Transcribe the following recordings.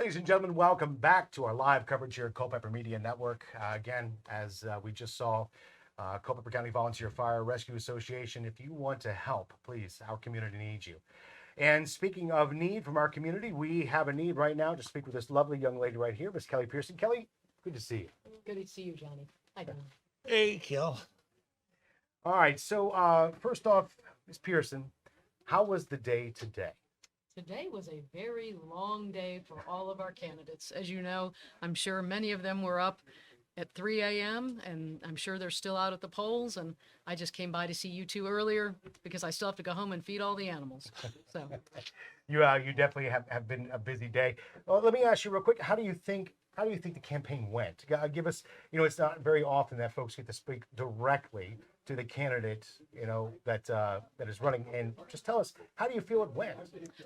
Ladies and gentlemen, welcome back to our live coverage here at Culpeper Media Network. Again, as we just saw, Culpeper County Volunteer Fire Rescue Association, if you want to help, please, our community needs you. And speaking of need from our community, we have a need right now to speak with this lovely young lady right here, Miss Kelley Pearson. Kelley, good to see you. Good to see you, Johnny. Hi, Don. Hey, Kel. All right, so first off, Miss Pearson, how was the day today? Today was a very long day for all of our candidates. As you know, I'm sure many of them were up at 3 a.m. and I'm sure they're still out at the polls. And I just came by to see you two earlier because I still have to go home and feed all the animals. So You definitely have been a busy day. Well, let me ask you real quick. How do you think the campaign went? Give us, it's not very often that folks get to speak directly to the candidate, that is running, and just tell us, how do you feel it went?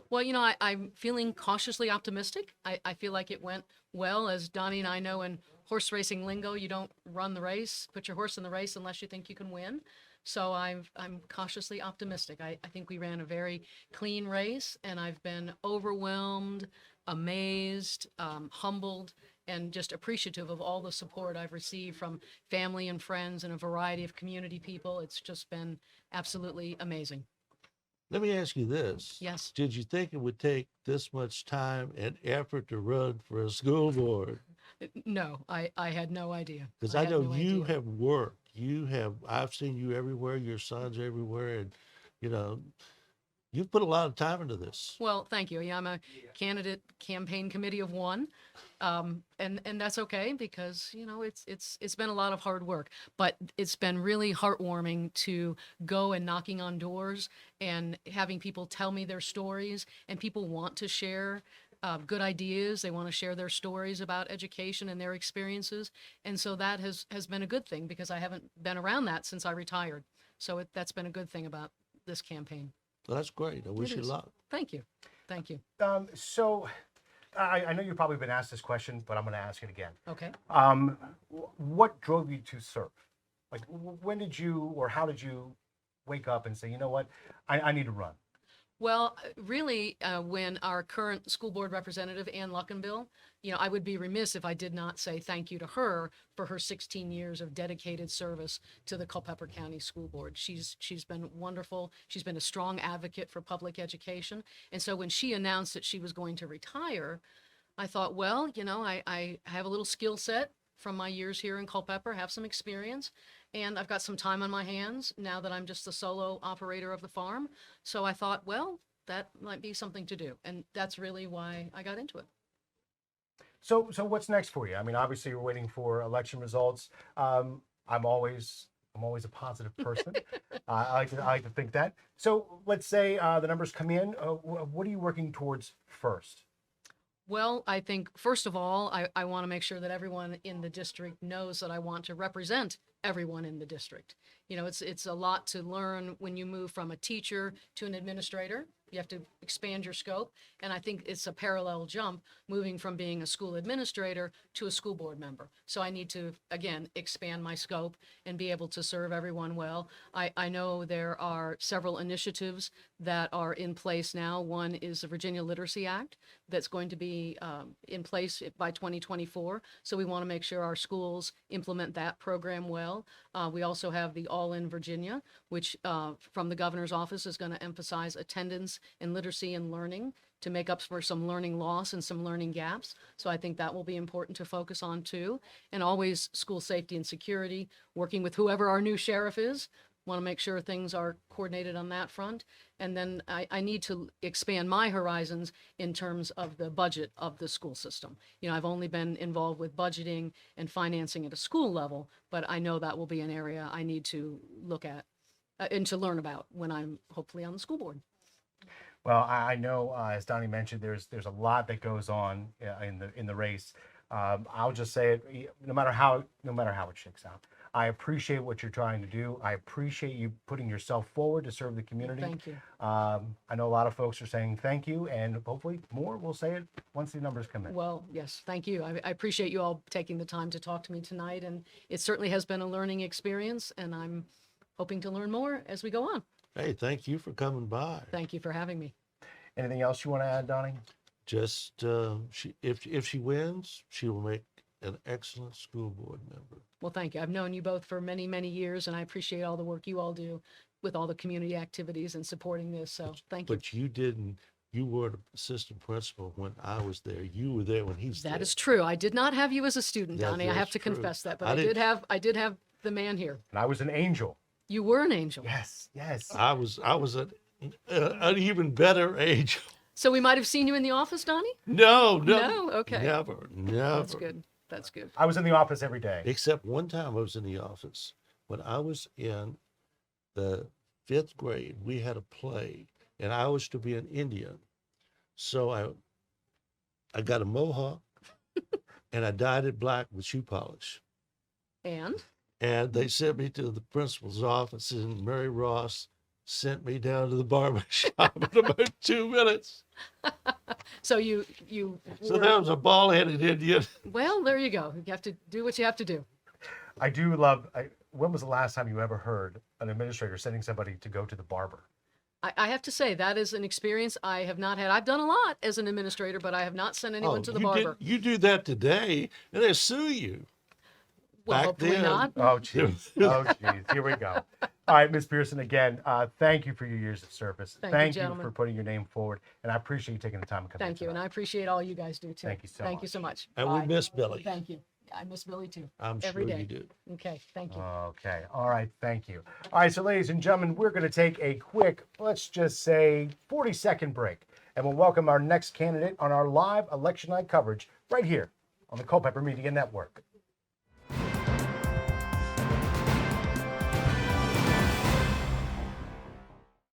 well, I'm feeling cautiously optimistic. I feel like it went well. As Donnie and I know in horse racing lingo, you don't run the race, put your horse in the race unless you think you can win. So I'm cautiously optimistic. I think we ran a very clean race, and I've been overwhelmed, amazed, humbled, and just appreciative of all the support I've received from family and friends and a variety of community people. It's just been absolutely amazing. Let me ask you this. Yes. Did you think it would take this much time and effort to run for a school board? No, I had no idea. Because I I had know no you idea. have worked. I've seen you everywhere. Your son's everywhere. And, you know, you've put a lot of time into this. Well, thank you. Yeah, I'm a candidate campaign committee of one, and that's okay because it's been a lot of hard work, but it's been really heartwarming to go and knocking on doors and having people tell me their stories, and people want to share good ideas. They want to share their stories about education and their experiences, and so that has been a good thing because I haven't been around that since I retired. So that's been a good thing about this campaign. Well, that's great. I wish It you is. luck. Thank you. Thank you. So I know you've probably been asked this question, but I'm going to ask it again. Okay. What drove you to serve? Like, when did you, or how did you wake up and say, you know what, I need to run? Well, really, when our current school board representative, Ann Luckenbill, I would be remiss if I did not say thank you to her for her 16 years of dedicated service to the Culpeper County School Board. She's been wonderful. She's been a strong advocate for public education. And so when she announced that she was going to retire, I thought, well, I have a little skill set from my years here in Culpeper, have some experience, and I've got some time on my hands now that I'm just the solo operator of the farm. So I thought, well, that might be something to do. And that's really why I got into it. So what's next for you? I mean, obviously you're waiting for election results. I'm always a positive person. I like to think that. So let's say the numbers come in. What are you working towards first? Well, I think, first of all, I want to make sure that everyone in the district knows that I want to represent everyone in the district. It's a lot to learn when you move from a teacher to an administrator. You have to expand your scope. And I think it's a parallel jump moving from being a school administrator to a school board member. So I need to, again, expand my scope and be able to serve everyone well. I know there are several initiatives that are in place now. One is the Virginia Literacy Act that's going to be in place by 2024. So we want to make sure our schools implement that program well. We also have the All in Virginia, which from the governor's office is going to emphasize attendance and literacy and learning to make up for some learning loss and some learning gaps. So I think that will be important to focus on too. And always school safety and security, working with whoever our new sheriff is. Want to make sure things are coordinated on that front. And then I need to expand my horizons in terms of the budget of the school system. I've only been involved with budgeting and financing at a school level, but I know that will be an area I need to look at and to learn about when I'm hopefully on the school board. Well, I know, as Donnie mentioned, there's a lot that goes on in the race. I'll just say it, no matter how it shakes out. I appreciate what you're trying to do. I appreciate you putting yourself forward to serve the community. Thank you. I know a lot of folks are saying thank you, and hopefully more will say it once the numbers come in. Well, yes, thank you. I appreciate you all taking the time to talk to me tonight, and it certainly has been a learning experience, and I'm hoping to learn more as we go on. Hey, thank you for coming by. Thank you for having me. Anything else you want to add, Donnie? just if she wins, she will make an excellent school board member. Well, thank you. I've known you both for many, many years, and I appreciate all the work you all do with all the community activities and supporting this. So thank you. But you didn't. You were the assistant principal when I was there. You were there when he's there. That is true. I did not have you as a student, That- Donnie. I have that's to true. confess that, but I I did didn't- have the man here. And I was an angel. You were an angel. Yes, yes. I was an even better age. So we might have seen you in the office, Donnie? No, No? Okay. never. That's good. That's good. I was in the office every day. Except one time I was in the office when I was in the 5th grade. We had a play, and I was to be an Indian. So I got a mohawk, and I dyed it black with shoe polish. And And they sent me to the principal's office, and Mary Ross sent me down to the barber shop in about 2 minutes. so you So were- that was a bald-headed Indian. well, there you go. You have to do what you have to do. I do love. When was the last time you ever heard an administrator sending somebody to go to the barber? I have to say that is an experience I have not had. I've done a lot as an administrator, but I have not sent anyone to the barber. You do that today, and they sue you. Well, back hopefully then- not. Oh, jeez. Oh, jeez. Here we go. All right, Ms. Pearson, again, thank you for your years of service. Thank you, you gentlemen. for putting your name forward, and I appreciate you taking the time to come. Thank you, and I appreciate all you guys do too. Thank you so Thank you much. so much. And Bye. we miss Billy. Thank you. I miss Billy too. I'm every sure day. you do. Okay, thank you. Okay. All right. Thank you. All right. So, ladies and gentlemen, we're going to take a quick, let's just say, 40-second break, and we'll welcome our next candidate on our live election night coverage right here on the Culpeper Media Network.